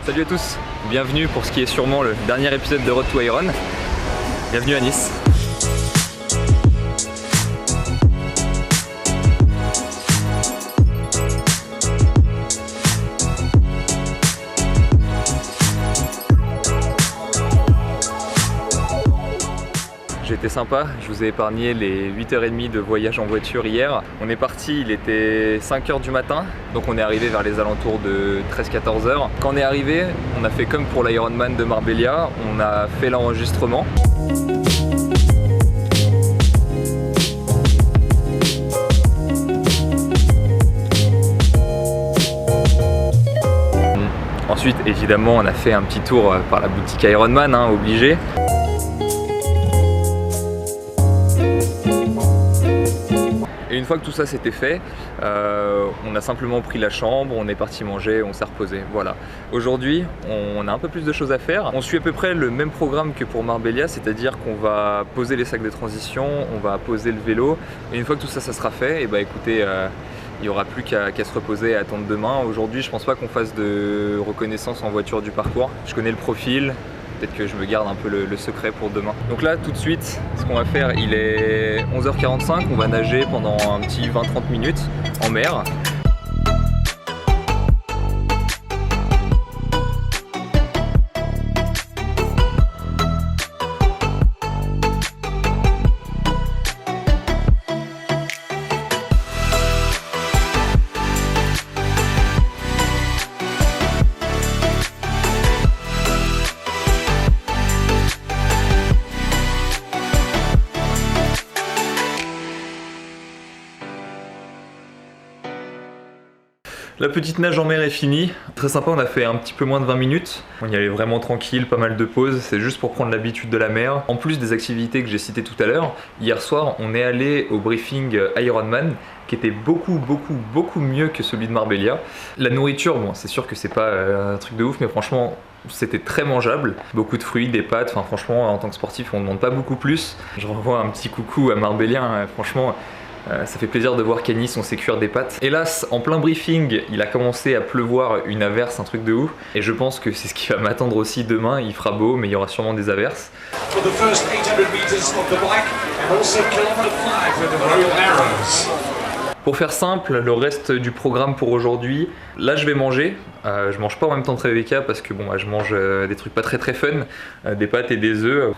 Salut à tous, bienvenue pour ce qui est sûrement le dernier épisode de Road to Iron. Bienvenue à Nice. J'ai été sympa, je vous ai épargné les 8h30 de voyage en voiture hier. On est parti, il était 5h du matin, donc on est arrivé vers les alentours de 13-14h. Quand on est arrivé, on a fait comme pour l'Ironman de Marbella, on a fait l'enregistrement. Ensuite, évidemment, on a fait un petit tour par la boutique Ironman, obligé. Et une fois que tout ça s'était fait, on a simplement pris la chambre, on est parti manger, on s'est reposé. Voilà. Aujourd'hui, on a un peu plus de choses à faire. On suit à peu près le même programme que pour Marbella, c'est-à-dire qu'on va poser les sacs de transition, on va poser le vélo. Et une fois que tout ça, ça sera fait, et bah écoutez, il n'y aura plus qu'à se reposer et attendre demain. Aujourd'hui, je pense pas qu'on fasse de reconnaissance en voiture du parcours. Je connais le profil. Peut-être que je me garde un peu le secret pour demain. Donc là, tout de suite, ce qu'on va faire, il est 11h45, on va nager pendant un petit 20-30 minutes en mer. La petite nage en mer est finie. Très sympa, on a fait un petit peu moins de 20 minutes. On y allait vraiment tranquille, pas mal de pauses. C'est juste pour prendre l'habitude de la mer. En plus des activités que j'ai citées tout à l'heure, hier soir, on est allé au briefing Ironman qui était beaucoup mieux que celui de Marbella. La nourriture, bon, c'est sûr que c'est pas un truc de ouf, mais franchement, c'était très mangeable. Beaucoup de fruits, des pâtes, enfin franchement, en tant que sportif, on ne demande pas beaucoup plus. Je renvoie un petit coucou à Marbella, franchement, ça fait plaisir de voir qu'à Nice on sait cuire des pâtes. Hélas, en plein briefing, il a commencé à pleuvoir, une averse, un truc de ouf. Et je pense que c'est ce qui va m'attendre aussi demain. Il fera beau, mais il y aura sûrement des averses. Pour faire simple, le reste du programme pour aujourd'hui, là je vais manger. Je mange pas en même temps que Rebecca parce que bon, je mange des trucs pas très fun, des pâtes et des œufs.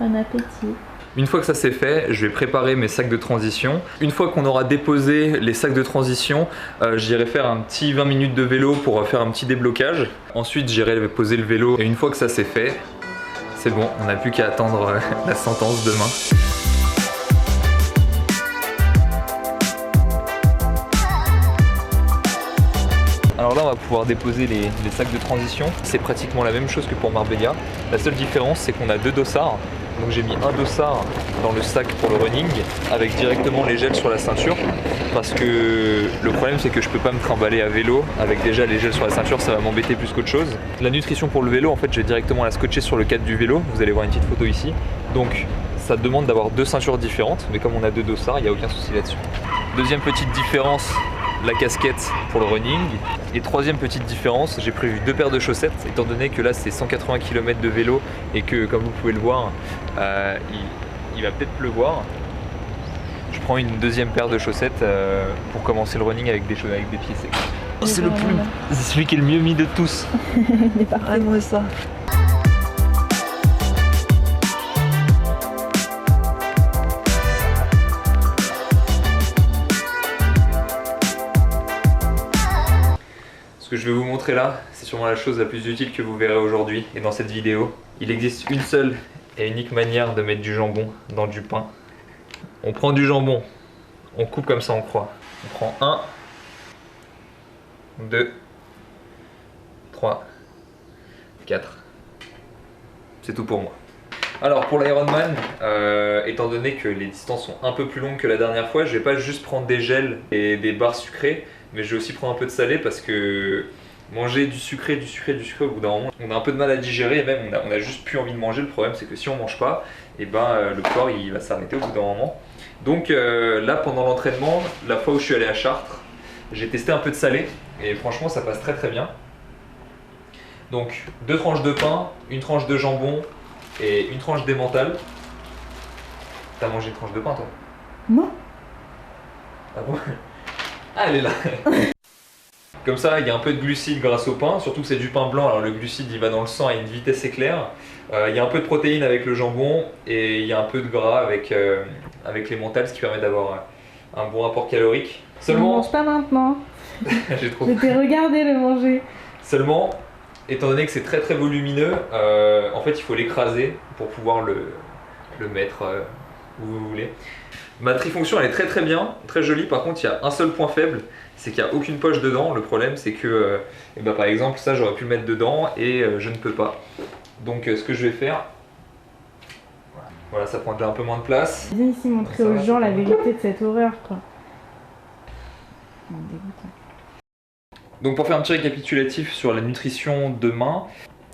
Bon appétit. Une fois que ça c'est fait, je vais préparer mes sacs de transition. Une fois qu'on aura déposé les sacs de transition, j'irai faire un petit 20 minutes de vélo pour faire un petit déblocage. Ensuite, j'irai poser le vélo. Et une fois que ça c'est fait, c'est bon, on n'a plus qu'à attendre la sentence demain. Alors là, on va pouvoir déposer les sacs de transition. C'est pratiquement la même chose que pour Marbella. La seule différence, c'est qu'on a deux dossards. Donc j'ai mis un dossard dans le sac pour le running avec directement les gels sur la ceinture parce que le problème c'est que je peux pas me trimballer à vélo avec déjà les gels sur la ceinture, ça va m'embêter plus qu'autre chose. La nutrition pour le vélo, en fait, je vais directement la scotcher sur le cadre du vélo, vous allez voir une petite photo ici. Donc ça demande d'avoir deux ceintures différentes, mais comme on a deux dossards, il n'y a aucun souci là-dessus. Deuxième petite différence, la casquette pour le running. Et troisième petite différence, j'ai prévu deux paires de chaussettes, étant donné que là c'est 180 km de vélo et que comme vous pouvez le voir, il va peut-être pleuvoir. Je prends une deuxième paire de chaussettes pour commencer le running avec des pieds secs. Oh, c'est celui qui est le mieux mis de tous. Il est parfait. Moi ça. Ce que je vais vous montrer là, c'est sûrement la chose la plus utile que vous verrez aujourd'hui et dans cette vidéo. Il existe une seule et unique manière de mettre du jambon dans du pain. On prend du jambon, on coupe comme ça en croix. On prend 1, 2, 3, 4. C'est tout pour moi. Alors pour l'Ironman, étant donné que les distances sont un peu plus longues que la dernière fois, je vais pas juste prendre des gels et des barres sucrées, mais je vais aussi prendre un peu de salé parce que manger du sucré au bout d'un moment, on a un peu de mal à digérer et même on a juste plus envie de manger. Le problème c'est que si on mange pas, et le corps il va s'arrêter au bout d'un moment. Donc là pendant l'entraînement, la fois où je suis allé à Chartres, j'ai testé un peu de salé et franchement ça passe très très bien. Donc 2 tranches de pain, une tranche de jambon et une tranche d'emmental. T'as mangé une tranche de pain toi? Non. Ah bon? Ah, elle est là. Comme ça, il y a un peu de glucides grâce au pain, surtout que c'est du pain blanc, alors le glucide il va dans le sang à une vitesse éclair. Il y a un peu de protéines avec le jambon et il y a un peu de gras avec l'emmental, ce qui permet d'avoir un bon rapport calorique. Ne Seulement, mange pas maintenant. j'ai trop. Je t'ai regardé le manger. Seulement, étant donné que c'est très très volumineux, en fait il faut l'écraser pour pouvoir le mettre où vous voulez. Ma trifonction elle est très très bien, très jolie. Par contre il y a un seul point faible, c'est qu'il n'y a aucune poche dedans. Le problème c'est que par exemple ça j'aurais pu le mettre dedans et je ne peux pas. Donc ce que je vais faire, voilà, ça prend déjà un peu moins de place. Viens ici montrer aux gens la vérité de cette horreur quoi. Dégoûtant. Donc pour faire un petit récapitulatif sur la nutrition demain,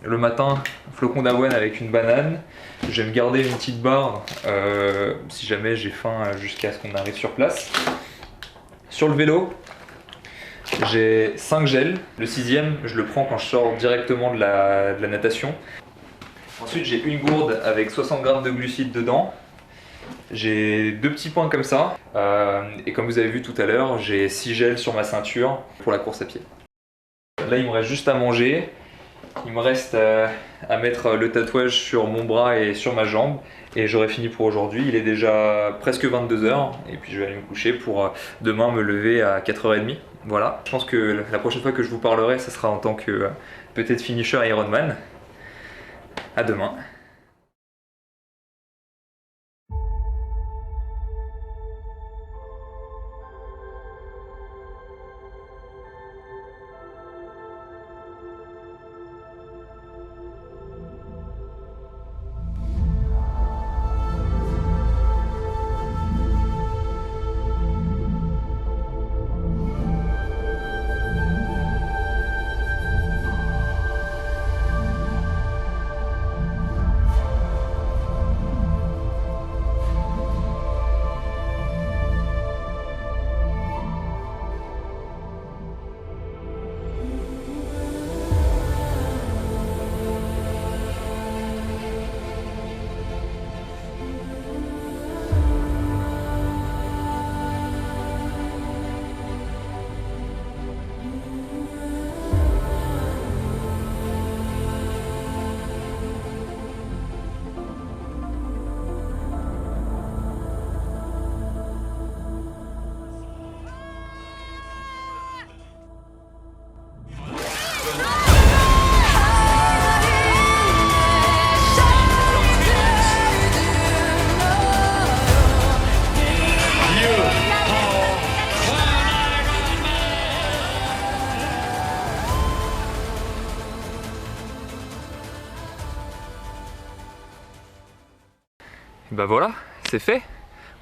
le matin, flocon d'avoine avec une banane. Je vais me garder une petite barre si jamais j'ai faim jusqu'à ce qu'on arrive sur place. Sur le vélo, j'ai 5 gels. Le 6e, je le prends quand je sors directement de la natation. Ensuite, j'ai une gourde avec 60 grammes de glucides dedans. J'ai 2 petits points comme ça. Et comme vous avez vu tout à l'heure, j'ai 6 gels sur ma ceinture pour la course à pied. Là, il me reste juste à manger. Il me reste à mettre le tatouage sur mon bras et sur ma jambe et j'aurai fini pour aujourd'hui. Il est déjà presque 22 h et puis je vais aller me coucher pour demain me lever à 4h30. Voilà, je pense que la prochaine fois que je vous parlerai, ça sera en tant que peut-être finisher Ironman. À demain. Bah voilà, c'est fait,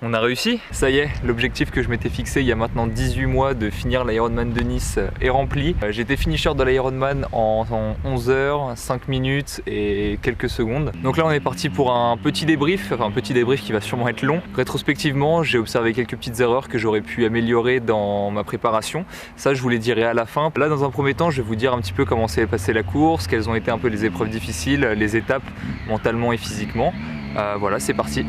on a réussi. Ça y est, l'objectif que je m'étais fixé il y a maintenant 18 mois de finir l'Ironman de Nice est rempli. J'étais finisher de l'Ironman en 11 h, 5 minutes et quelques secondes. Donc là on est parti pour un petit débrief, enfin un petit débrief qui va sûrement être long. Rétrospectivement, j'ai observé quelques petites erreurs que j'aurais pu améliorer dans ma préparation. Ça je vous les dirai à la fin. Là dans un premier temps, je vais vous dire un petit peu comment s'est passée la course, quelles ont été un peu les épreuves difficiles, les étapes mentalement et physiquement. Voilà, c'est parti.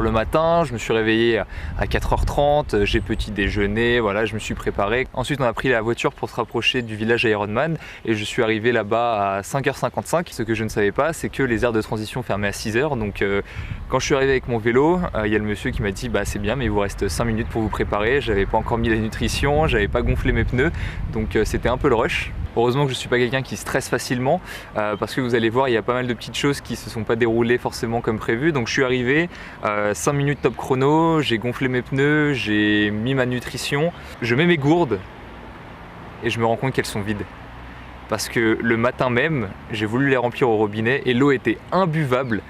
Le matin, je me suis réveillé à 4h30, j'ai petit déjeuner, voilà, je me suis préparé. Ensuite, on a pris la voiture pour se rapprocher du village Ironman et je suis arrivé là-bas à 5h55. Ce que je ne savais pas, c'est que les aires de transition fermaient à 6h. Donc, quand je suis arrivé avec mon vélo, il y a le monsieur qui m'a dit bah c'est bien, mais il vous reste 5 minutes pour vous préparer. J'avais pas encore mis la nutrition, j'avais pas gonflé mes pneus, donc c'était un peu le rush. Heureusement que je ne suis pas quelqu'un qui stresse facilement parce que vous allez voir, il y a pas mal de petites choses qui ne se sont pas déroulées forcément comme prévu. Donc je suis arrivé, 5 minutes top chrono, j'ai gonflé mes pneus, j'ai mis ma nutrition, je mets mes gourdes et je me rends compte qu'elles sont vides. Parce que le matin même, j'ai voulu les remplir au robinet et l'eau était imbuvable.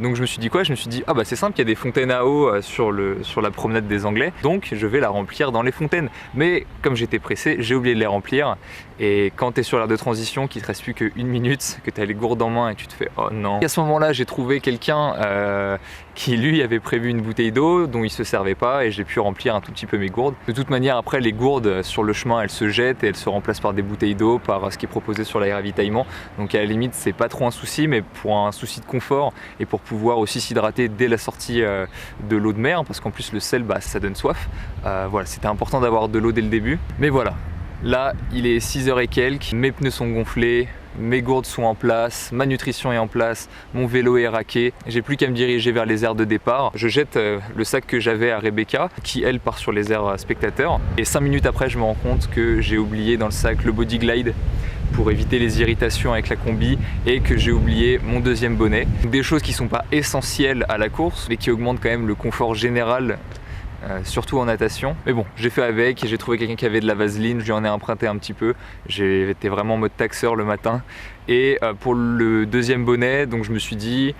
Donc je me suis dit quoi? Je me suis dit, ah bah c'est simple, il y a des fontaines à eau sur la promenade des Anglais, donc je vais la remplir dans les fontaines. Mais comme j'étais pressé, j'ai oublié de les remplir. Et quand tu es sur l'aire de transition, qu'il te reste plus qu'une minute, que tu as les gourdes en main et tu te fais oh non. Et à ce moment-là, j'ai trouvé quelqu'un qui lui avait prévu une bouteille d'eau dont il se servait pas et j'ai pu remplir un tout petit peu mes gourdes. De toute manière, après les gourdes sur le chemin, elles se jettent et elles se remplacent par des bouteilles d'eau, par ce qui est proposé sur les ravitaillements. Donc à la limite, c'est pas trop un souci, mais pour un souci de confort et pour pouvoir aussi s'hydrater dès la sortie de l'eau de mer, parce qu'en plus le sel, ça donne soif. Voilà, c'était important d'avoir de l'eau dès le début. Mais voilà, là il est 6h et quelques, mes pneus sont gonflés, mes gourdes sont en place, ma nutrition est en place, mon vélo est raqué, j'ai plus qu'à me diriger vers les aires de départ. Je jette le sac que j'avais à Rebecca, qui elle part sur les aires spectateurs, et 5 minutes après je me rends compte que j'ai oublié dans le sac le body glide pour éviter les irritations avec la combi et que j'ai oublié mon deuxième bonnet. Des choses qui sont pas essentielles à la course mais qui augmentent quand même le confort général. Surtout en natation. Mais bon, j'ai fait avec, j'ai trouvé quelqu'un qui avait de la vaseline, je lui en ai emprunté un petit peu. J'ai été vraiment en mode taxeur le matin. Et pour le deuxième bonnet, donc je me suis dit,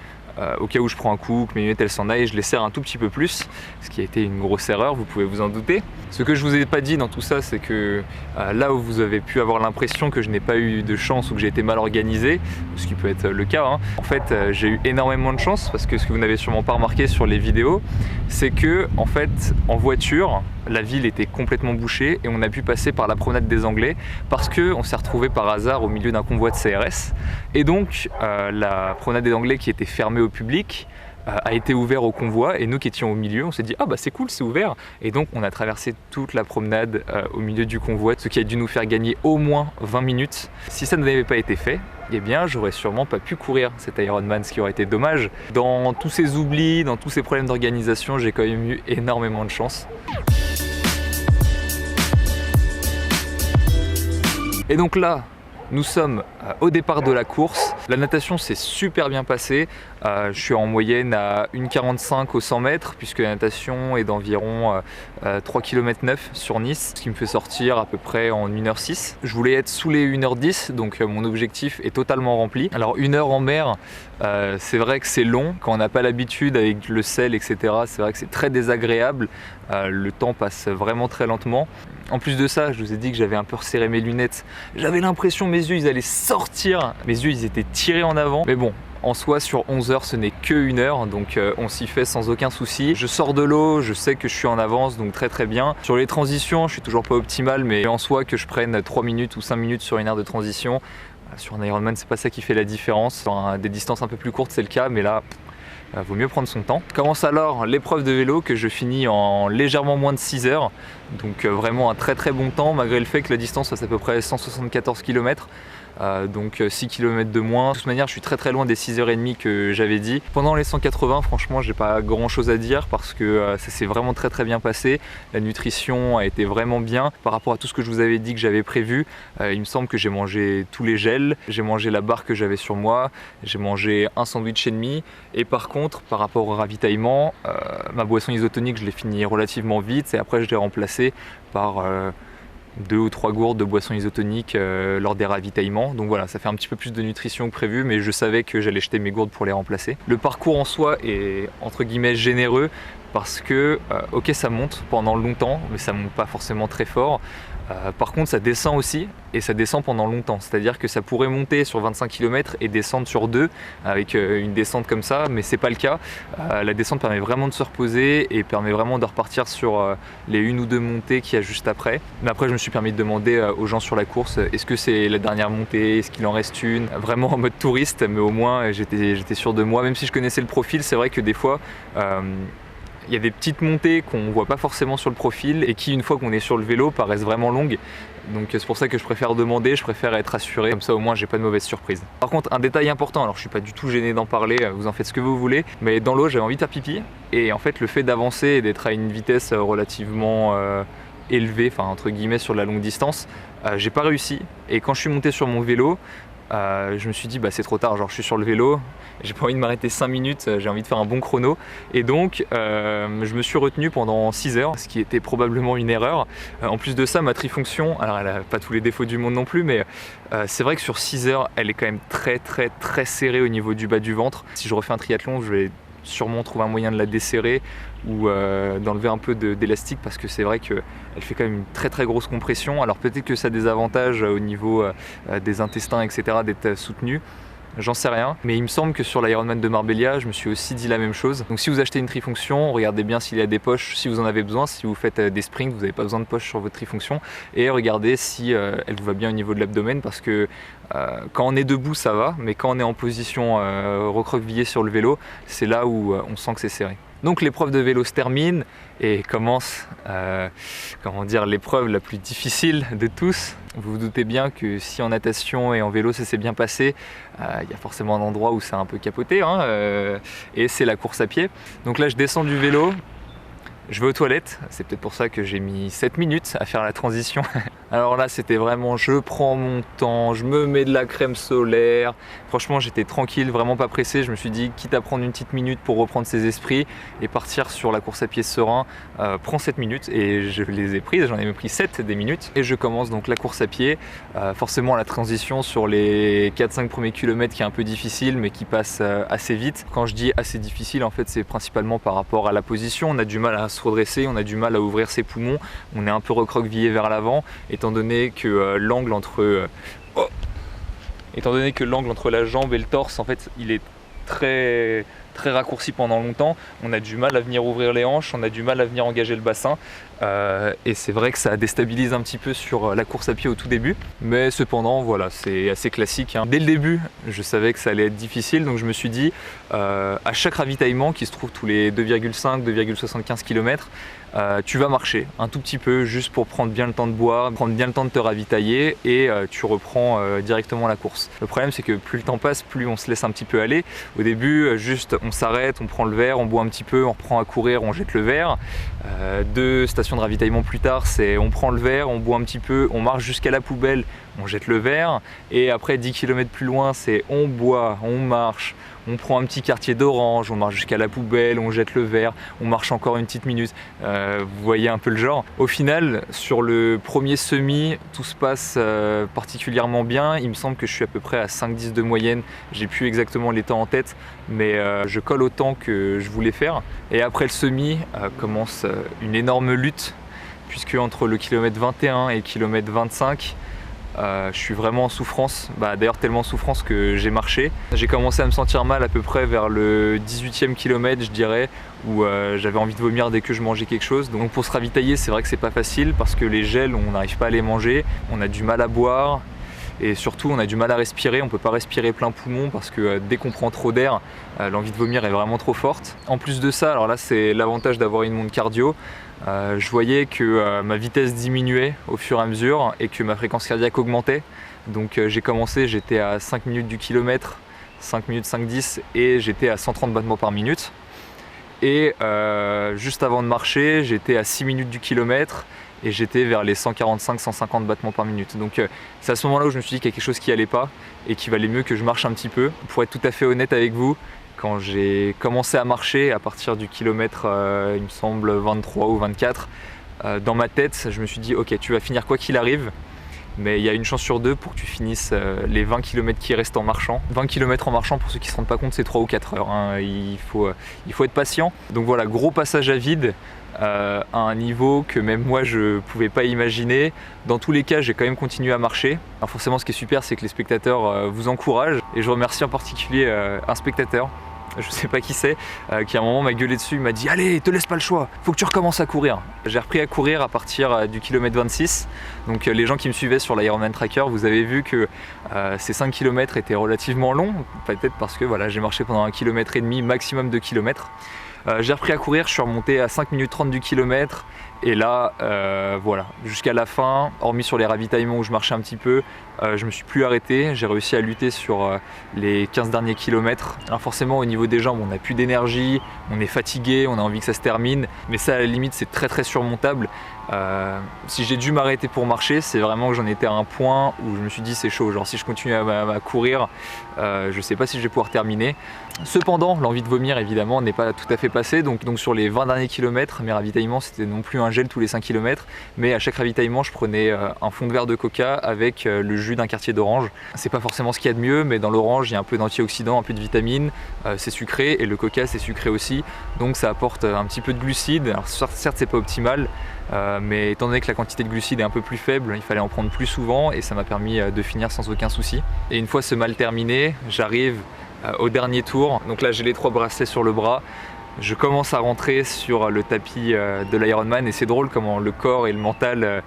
au cas où je prends un coup, que mes lunettes elles s'en aillent, je les serre un tout petit peu plus, ce qui a été une grosse erreur, vous pouvez vous en douter. Ce que je vous ai pas dit dans tout ça, c'est que là où vous avez pu avoir l'impression que je n'ai pas eu de chance ou que j'ai été mal organisé, ce qui peut être le cas, en fait j'ai eu énormément de chance parce que ce que vous n'avez sûrement pas remarqué sur les vidéos, c'est que en fait en voiture, la ville était complètement bouchée et on a pu passer par la promenade des Anglais parce qu'on s'est retrouvé par hasard au milieu d'un convoi de CRS et donc la promenade des Anglais qui était fermée au public a été ouvert au convoi et nous qui étions au milieu on s'est dit ah bah c'est cool, c'est ouvert, et donc on a traversé toute la promenade au milieu du convoi, ce qui a dû nous faire gagner au moins 20 minutes. Si ça n'avait pas été fait, eh bien j'aurais sûrement pas pu courir cet Ironman, ce qui aurait été dommage. Dans tous ces oublis, dans tous ces problèmes d'organisation, j'ai quand même eu énormément de chance. Et donc là, nous sommes au départ de la course. La natation s'est super bien passée. Je suis en moyenne à 1,45 au 100 mètres puisque la natation est d'environ 3,9 km sur Nice, ce qui me fait sortir à peu près en 1h06. Je voulais être sous les 1h10, donc mon objectif est totalement rempli. Alors 1 heure en mer, c'est vrai que c'est long. Quand on n'a pas l'habitude avec le sel, etc., c'est vrai que c'est très désagréable. Le temps passe vraiment très lentement. En plus de ça, je vous ai dit que j'avais un peu resserré mes lunettes. J'avais l'impression que mes yeux ils allaient sortir. Mes yeux ils étaient tirés en avant. Mais bon, en soi sur 11 heures ce n'est que 1 heure, donc on s'y fait sans aucun souci. Je sors de l'eau, je sais que je suis en avance, donc très bien. Sur les transitions, je suis toujours pas optimal, mais en soi que je prenne 3 minutes ou 5 minutes sur une aire de transition, sur un Ironman c'est pas ça qui fait la différence. Sur des distances un peu plus courtes c'est le cas, mais là vaut mieux prendre son temps. Commence alors l'épreuve de vélo que je finis en légèrement moins de 6 heures. Donc vraiment un très bon temps malgré le fait que la distance fasse à peu près 174 km. Donc 6 km de moins. De toute manière je suis très loin des 6h30 que j'avais dit. Pendant les 180 franchement j'ai pas grand chose à dire parce que ça s'est vraiment très bien passé. La nutrition a été vraiment bien par rapport à tout ce que je vous avais dit que j'avais prévu. Il me semble que j'ai mangé tous les gels, j'ai mangé la barre que j'avais sur moi, j'ai mangé un sandwich et demi, et par contre par rapport au ravitaillement, ma boisson isotonique je l'ai fini relativement vite et après je l'ai remplacée par 2 ou 3 gourdes de boissons isotoniques lors des ravitaillements. Donc voilà, ça fait un petit peu plus de nutrition que prévu, mais je savais que j'allais jeter mes gourdes pour les remplacer. Le parcours en soi est entre guillemets généreux parce que ok ça monte pendant longtemps, mais ça monte pas forcément très fort. Par contre ça descend aussi, et ça descend pendant longtemps, c'est à dire que ça pourrait monter sur 25 km et descendre sur 2 avec une descente comme ça, mais c'est pas le cas. La descente permet vraiment de se reposer et permet vraiment de repartir sur les 1 ou 2 montées qu'il y a juste après. Mais après je me suis permis de demander aux gens sur la course est-ce que c'est la dernière montée, est-ce qu'il en reste une, vraiment en mode touriste, mais au moins j'étais sûr de moi, même si je connaissais le profil. C'est vrai que des fois il y a des petites montées qu'on voit pas forcément sur le profil et qui, une fois qu'on est sur le vélo, paraissent vraiment longues. Donc c'est pour ça que je préfère demander, je préfère être assuré, comme ça au moins j'ai pas de mauvaise surprise. Par contre, un détail important, alors je suis pas du tout gêné d'en parler, vous en faites ce que vous voulez, mais dans l'eau j'avais envie de faire pipi, et en fait le fait d'avancer et d'être à une vitesse relativement élevée, enfin entre guillemets sur la longue distance, j'ai pas réussi, et quand je suis monté sur mon vélo, je me suis dit bah c'est trop tard, genre je suis sur le vélo, j'ai pas envie de m'arrêter 5 minutes, j'ai envie de faire un bon chrono, et donc je me suis retenu pendant 6 heures, ce qui était probablement une erreur. En plus de ça, ma trifonction, alors elle a pas tous les défauts du monde non plus, mais c'est vrai que sur 6 heures elle est quand même très serrée au niveau du bas du ventre. Si je refais un triathlon, je vais sûrement trouver un moyen de la desserrer ou d'enlever un peu d'élastique, parce que c'est vrai qu'elle fait quand même une très grosse compression. Alors peut-être que ça a des avantages au niveau des intestins, etc., d'être soutenue, j'en sais rien. Mais il me semble que sur l'Ironman de Marbella, je me suis aussi dit la même chose. Donc si vous achetez une trifonction, regardez bien s'il y a des poches, si vous en avez besoin. Si vous faites des sprints, vous n'avez pas besoin de poches sur votre trifonction. Et regardez si elle vous va bien au niveau de l'abdomen, parce que quand on est debout, ça va. Mais quand on est en position recroquevillée sur le vélo, c'est là où on sent que c'est serré. Donc l'épreuve de vélo se termine et commence l'épreuve la plus difficile de tous. Vous vous doutez bien que si en natation et en vélo ça s'est bien passé, il y a forcément un endroit où c'est un peu capoté, et c'est la course à pied. Donc là je descends du vélo, je vais aux toilettes, c'est peut-être pour ça que j'ai mis 7 minutes à faire la transition. Alors là c'était vraiment, je prends mon temps, je me mets de la crème solaire. Franchement j'étais tranquille, vraiment pas pressé. Je me suis dit quitte à prendre une petite minute pour reprendre ses esprits et partir sur la course à pied serein, prends 7 minutes, et je les ai prises, j'en ai même pris 7 des minutes. Et je commence donc la course à pied, forcément la transition sur les 4-5 premiers kilomètres qui est un peu difficile mais qui passe assez vite. Quand je dis assez difficile, en fait c'est principalement par rapport à la position. On a du mal à se redresser, on a du mal à ouvrir ses poumons, on est un peu recroquevillé vers l'avant, étant donné que l'angle entre la jambe et le torse, en fait, il est très raccourci pendant longtemps. On a du mal à venir ouvrir les hanches, on a du mal à venir engager le bassin, et c'est vrai que ça déstabilise un petit peu sur la course à pied au tout début, mais cependant voilà, c'est assez classique. Dès le début je savais que ça allait être difficile, donc je me suis dit à chaque ravitaillement qui se trouve tous les 2,5-2,75 km, tu vas marcher un tout petit peu juste pour prendre bien le temps de boire, prendre bien le temps de te ravitailler, et tu reprends directement la course. Le problème c'est que plus le temps passe, plus on se laisse un petit peu aller. Au début juste on s'arrête, on prend le verre, on boit un petit peu, on reprend à courir, on jette le verre. 2 stations de ravitaillement plus tard, c'est on prend le verre, on boit un petit peu, on marche jusqu'à la poubelle, on jette le verre, et après 10 km plus loin c'est on boit, on marche, on prend un petit quartier d'orange, on marche jusqu'à la poubelle, on jette le verre, on marche encore une petite minute. Vous voyez un peu le genre. Au final, sur le premier semi, tout se passe particulièrement bien. Il me semble que je suis à peu près à 5-10 de moyenne. J'ai plus exactement les temps en tête, mais je colle au temps que je voulais faire. Et après le semi, commence une énorme lutte, puisque entre le kilomètre 21 et le kilomètre 25, je suis vraiment en souffrance, d'ailleurs tellement en souffrance que j'ai marché. J'ai commencé à me sentir mal à peu près vers le 18e kilomètre, je dirais, où j'avais envie de vomir dès que je mangeais quelque chose. Donc pour se ravitailler, c'est vrai que c'est pas facile, parce que les gels, on n'arrive pas à les manger, on a du mal à boire, et surtout on a du mal à respirer. On peut pas respirer plein poumon parce que dès qu'on prend trop d'air, l'envie de vomir est vraiment trop forte. En plus de ça, alors là c'est l'avantage d'avoir une montre cardio, je voyais que ma vitesse diminuait au fur et à mesure et que ma fréquence cardiaque augmentait. Donc j'ai commencé, j'étais à 5 minutes du kilomètre, 5 minutes 5-10, et j'étais à 130 battements par minute. Et juste avant de marcher, j'étais à 6 minutes du kilomètre et j'étais vers les 145-150 battements par minute. Donc c'est à ce moment-là où je me suis dit qu'il y a quelque chose qui allait pas et qu'il valait mieux que je marche un petit peu. Pour être tout à fait honnête avec vous, quand j'ai commencé à marcher à partir du kilomètre, il me semble 23 ou 24, dans ma tête, je me suis dit ok, tu vas finir quoi qu'il arrive, mais il y a une chance sur 2 pour que tu finisses les 20 km qui restent en marchant. 20 km en marchant, pour ceux qui ne se rendent pas compte, c'est 3 ou 4 heures. Il faut être patient. Donc voilà, gros passage à vide, à un niveau que même moi je pouvais pas imaginer. Dans tous les cas, j'ai quand même continué à marcher. Alors forcément, ce qui est super, c'est que les spectateurs vous encouragent, et je remercie en particulier un spectateur, je sais pas qui c'est, qui à un moment m'a gueulé dessus, il m'a dit allez, te laisse pas le choix, faut que tu recommences à courir. J'ai repris à courir à partir du kilomètre 26. Donc les gens qui me suivaient sur l'Ironman Tracker, vous avez vu que ces 5 km étaient relativement longs, peut-être parce que voilà, j'ai marché pendant 1,5 km, maximum 2 km. J'ai repris à courir, je suis remonté à 5 minutes 30 du kilomètre, et là voilà, jusqu'à la fin, hormis sur les ravitaillements où je marchais un petit peu, je me suis plus arrêté. J'ai réussi à lutter sur les 15 derniers kilomètres. Alors forcément au niveau des jambes, on n'a plus d'énergie, on est fatigué, on a envie que ça se termine, mais ça à la limite c'est très surmontable. Si j'ai dû m'arrêter pour marcher, c'est vraiment que j'en étais à un point où je me suis dit c'est chaud, genre si je continue à courir, je sais pas si je vais pouvoir terminer. Cependant, l'envie de vomir évidemment n'est pas tout à fait passée, donc sur les 20 derniers kilomètres, mes ravitaillements c'était non plus un gel tous les 5 km, mais à chaque ravitaillement je prenais un fond de verre de coca avec le jus d'un quartier d'orange. C'est pas forcément ce qu'il y a de mieux, mais dans l'orange il y a un peu d'antioxydants, un peu de vitamines, c'est sucré, et le coca c'est sucré aussi, donc ça apporte un petit peu de glucides. Alors certes c'est pas optimal, mais étant donné que la quantité de glucides est un peu plus faible, il fallait en prendre plus souvent et ça m'a permis de finir sans aucun souci. Et une fois ce mal terminé, j'arrive au dernier tour. Donc là j'ai les 3 bracelets sur le bras, je commence à rentrer sur le tapis de l'Ironman, et c'est drôle comment le corps et le mental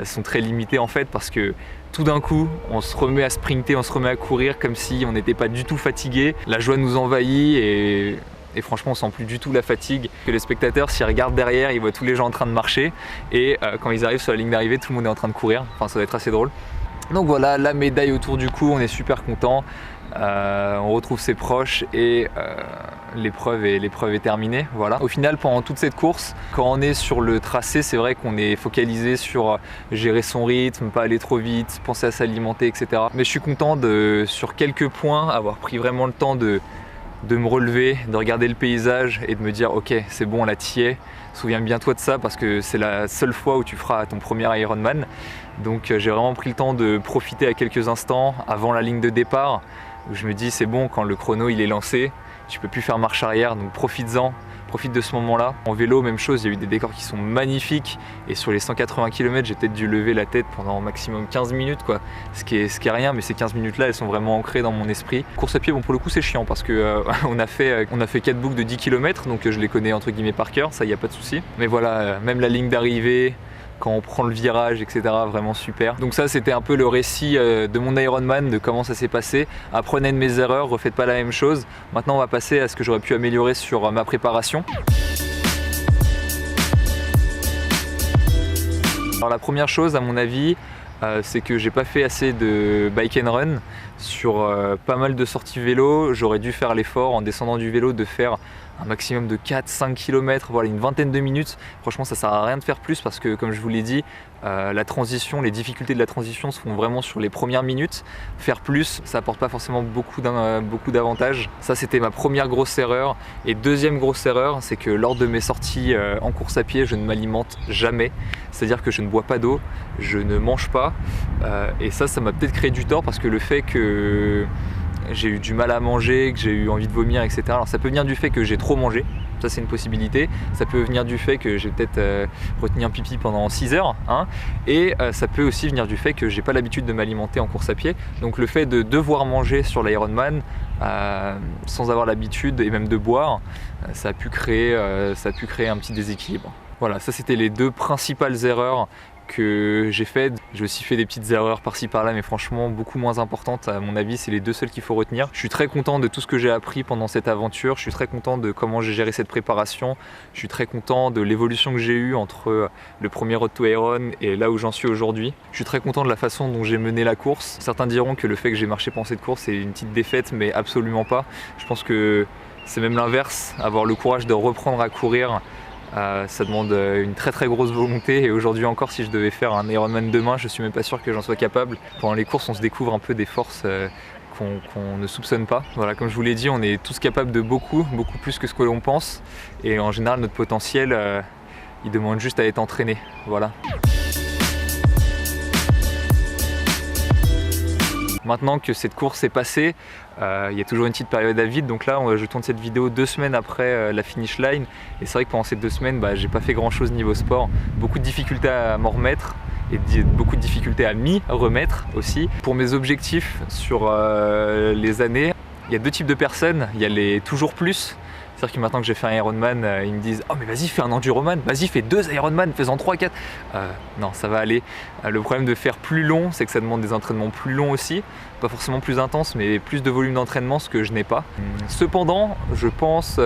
sont très limités en fait, parce que tout d'un coup on se remet à sprinter, on se remet à courir comme si on n'était pas du tout fatigué, la joie nous envahit et franchement on sent plus du tout la fatigue. Que les spectateurs, s'ils regardent derrière, ils voient tous les gens en train de marcher, et quand ils arrivent sur la ligne d'arrivée, tout le monde est en train de courir. Enfin, ça doit être assez drôle. Donc voilà, la médaille autour du cou, on est super content. On retrouve ses proches et l'épreuve est terminée. Voilà. Au final, pendant toute cette course, quand on est sur le tracé, c'est vrai qu'on est focalisé sur gérer son rythme, pas aller trop vite, penser à s'alimenter, etc. Mais je suis content de, sur quelques points, avoir pris vraiment le temps de me relever, de regarder le paysage et de me dire ok, c'est bon, là t'y es, souviens-toi de ça parce que c'est la seule fois où tu feras ton premier Ironman. Donc j'ai vraiment pris le temps de profiter à quelques instants avant la ligne de départ, où je me dis c'est bon, quand le chrono il est lancé, tu peux plus faire marche arrière, donc profites-en, profite de ce moment-là. En vélo, même chose, il y a eu des décors qui sont magnifiques, et sur les 180 km, j'ai peut-être dû lever la tête pendant maximum 15 minutes, quoi. Ce qui est rien, mais ces 15 minutes-là, elles sont vraiment ancrées dans mon esprit. Course à pied, bon pour le coup c'est chiant, parce que on a fait 4 boucles de 10 km, donc je les connais entre guillemets par cœur, ça y a pas de souci. Mais voilà, même la ligne d'arrivée, quand on prend le virage, etc. Vraiment super. Donc ça c'était un peu le récit de mon Ironman, de comment ça s'est passé. Apprenez de mes erreurs, refaites pas la même chose. Maintenant on va passer à ce que j'aurais pu améliorer sur ma préparation. Alors la première chose à mon avis, c'est que j'ai pas fait assez de bike and run sur pas mal de sorties vélo. J'aurais dû faire l'effort en descendant du vélo de faire un maximum de 4-5 km, voilà, une vingtaine de minutes. Franchement ça sert à rien de faire plus, parce que comme je vous l'ai dit, la transition, les difficultés de la transition se font vraiment sur les premières minutes. Faire plus, ça apporte pas forcément beaucoup d'avantages. Ça c'était ma première grosse erreur. Et deuxième grosse erreur, c'est que lors de mes sorties en course à pied, je ne m'alimente jamais. C'est-à-dire que je ne bois pas d'eau, je ne mange pas. Et ça m'a peut-être créé du tort, parce que le fait que j'ai eu du mal à manger, que j'ai eu envie de vomir, etc. Alors ça peut venir du fait que j'ai trop mangé, ça c'est une possibilité. Ça peut venir du fait que j'ai peut-être retenu un pipi pendant 6 heures, hein. Et ça peut aussi venir du fait que j'ai pas l'habitude de m'alimenter en course à pied. Donc le fait de devoir manger sur l'Ironman sans avoir l'habitude, et même de boire, ça a pu créer un petit déséquilibre. Voilà, ça c'était les 2 principales erreurs que j'ai fait. J'ai aussi fait des petites erreurs par-ci par-là, mais franchement beaucoup moins importantes à mon avis. C'est les 2 seules qu'il faut retenir. Je suis très content de tout ce que j'ai appris pendant cette aventure. Je suis très content de comment j'ai géré cette préparation. Je suis très content de l'évolution que j'ai eue entre le premier Road to Iron et là où j'en suis aujourd'hui. Je suis très content de la façon dont j'ai mené la course. Certains diront que le fait que j'ai marché pendant cette course c'est une petite défaite, mais absolument pas. Je pense que c'est même l'inverse. Avoir le courage de reprendre à courir, ça demande une très grosse volonté, et aujourd'hui encore, si je devais faire un Ironman demain, je suis même pas sûr que j'en sois capable. Pendant les courses, on se découvre un peu des forces qu'on ne soupçonne pas. Voilà, comme je vous l'ai dit, on est tous capables de beaucoup plus que ce que l'on pense, et en général notre potentiel il demande juste à être entraîné. Voilà. Maintenant que cette course est passée, il y a toujours une petite période à vide. Donc là, je tourne cette vidéo 2 semaines après la finish line. Et c'est vrai que pendant ces 2 semaines, j'ai pas fait grand chose niveau sport. Beaucoup de difficultés à m'en remettre, et beaucoup de difficultés à m'y remettre aussi. Pour mes objectifs sur les années, il y a 2 types de personnes. Il y a les toujours plus. C'est-à-dire que maintenant que j'ai fait un Ironman, ils me disent « Oh mais vas-y, fais un Enduroman, vas-y, fais 2 Ironman, fais-en 3, 4 ». Non, ça va aller. Le problème de faire plus long, c'est que ça demande des entraînements plus longs aussi. Pas forcément plus intenses, mais plus de volume d'entraînement, ce que je n'ai pas. Cependant, je pense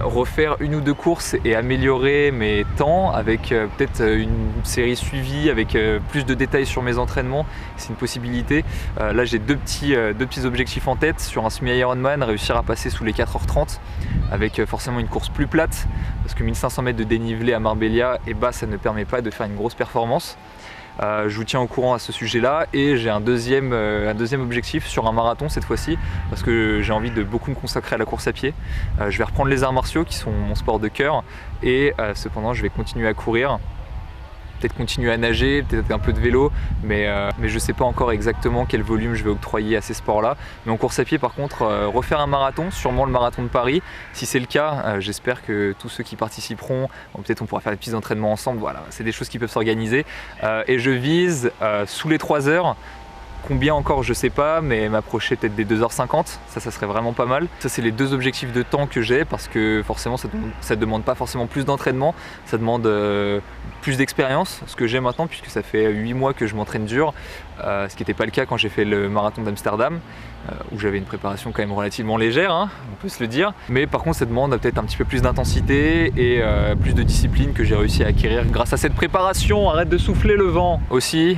refaire 1 ou 2 courses et améliorer mes temps avec peut-être une série suivie avec plus de détails sur mes entraînements. C'est une possibilité. Là j'ai deux petits objectifs en tête. Sur un semi-Ironman, réussir à passer sous les 4h30 avec forcément une course plus plate, parce que 1500 mètres de dénivelé à Marbella, et ça ne permet pas de faire une grosse performance. Je vous tiens au courant à ce sujet-là et j'ai un deuxième objectif sur un marathon cette fois-ci parce que j'ai envie de beaucoup me consacrer à la course à pied. Je vais reprendre les arts martiaux qui sont mon sport de cœur et cependant je vais continuer à courir. Peut-être continuer à nager, peut-être un peu de vélo, mais je ne sais pas encore exactement quel volume je vais octroyer à ces sports-là. Mais en course à pied, par contre, refaire un marathon, sûrement le marathon de Paris. Si c'est le cas, j'espère que tous ceux qui participeront, peut-être on pourra faire des petits entraînements ensemble. Voilà, c'est des choses qui peuvent s'organiser. Et je vise sous les 3 heures. Combien encore je sais pas, mais m'approcher peut-être des 2h50, ça serait vraiment pas mal. Ça c'est les 2 objectifs de temps que j'ai parce que forcément ça demande pas forcément plus d'entraînement, ça demande plus d'expérience, ce que j'ai maintenant puisque ça fait 8 mois que je m'entraîne dur, ce qui n'était pas le cas quand j'ai fait le marathon d'Amsterdam, où j'avais une préparation quand même relativement légère, hein, on peut se le dire. Mais par contre ça demande peut-être un petit peu plus d'intensité et plus de discipline que j'ai réussi à acquérir grâce à cette préparation. Arrête de souffler le vent. Aussi,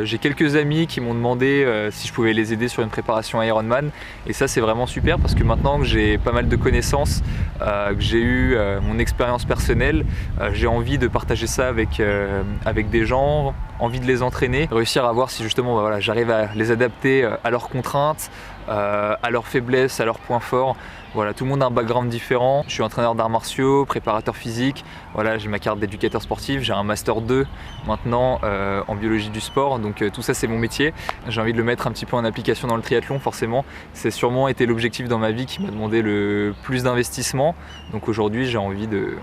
j'ai quelques amis qui m'ont demandé si je pouvais les aider sur une préparation Ironman et ça c'est vraiment super parce que maintenant que j'ai pas mal de connaissances, que j'ai eu mon expérience personnelle, j'ai envie de partager ça avec des gens, envie de les entraîner, réussir à voir si justement voilà, j'arrive à les adapter à leurs contraintes, à leurs faiblesses, à leurs points forts. Voilà, tout le monde a un background différent. Je suis entraîneur d'arts martiaux, préparateur physique. Voilà, j'ai ma carte d'éducateur sportif, j'ai un master 2 maintenant en biologie du sport. Donc tout ça c'est mon métier. J'ai envie de le mettre un petit peu en application dans le triathlon forcément. C'est sûrement été l'objectif dans ma vie qui m'a demandé le plus d'investissement. Donc aujourd'hui j'ai envie de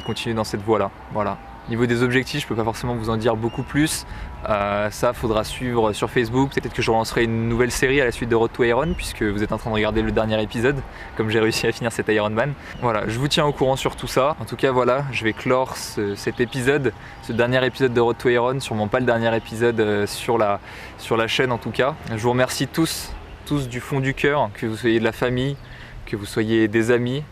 continuer dans cette voie-là. Voilà. Niveau des objectifs, je ne peux pas forcément vous en dire beaucoup plus. Ça, faudra suivre sur Facebook. Peut-être que je relancerai une nouvelle série à la suite de Road to Iron, puisque vous êtes en train de regarder le dernier épisode, comme j'ai réussi à finir cet Ironman. Voilà, je vous tiens au courant sur tout ça. En tout cas, voilà, je vais clore cet épisode, ce dernier épisode de Road to Iron, sûrement pas le dernier épisode sur la chaîne en tout cas. Je vous remercie tous du fond du cœur, que vous soyez de la famille, que vous soyez des amis,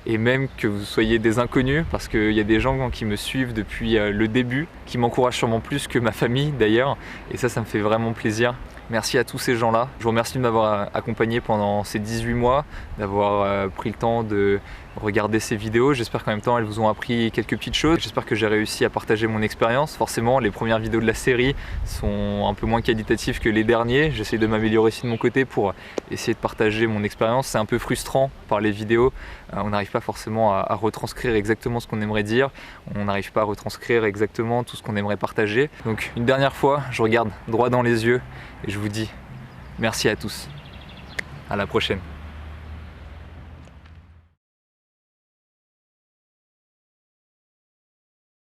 et même que vous soyez des inconnus parce qu'il y a des gens qui me suivent depuis le début, qui m'encouragent sûrement plus que ma famille d'ailleurs et ça me fait vraiment plaisir. Merci à tous ces gens-là. Je vous remercie de m'avoir accompagné pendant ces 18 mois, d'avoir pris le temps de regarder ces vidéos. J'espère qu'en même temps elles vous ont appris quelques petites choses. J'espère que j'ai réussi à partager mon expérience. Forcément, les premières vidéos de la série sont un peu moins qualitatives que les derniers. J'essaie de m'améliorer aussi de mon côté pour essayer de partager mon expérience. C'est un peu frustrant par les vidéos. On n'arrive pas forcément à retranscrire exactement ce qu'on aimerait dire. On n'arrive pas à retranscrire exactement tout ce qu'on aimerait partager. Donc une dernière fois, je regarde droit dans les yeux et je vous dis merci à tous. À la prochaine.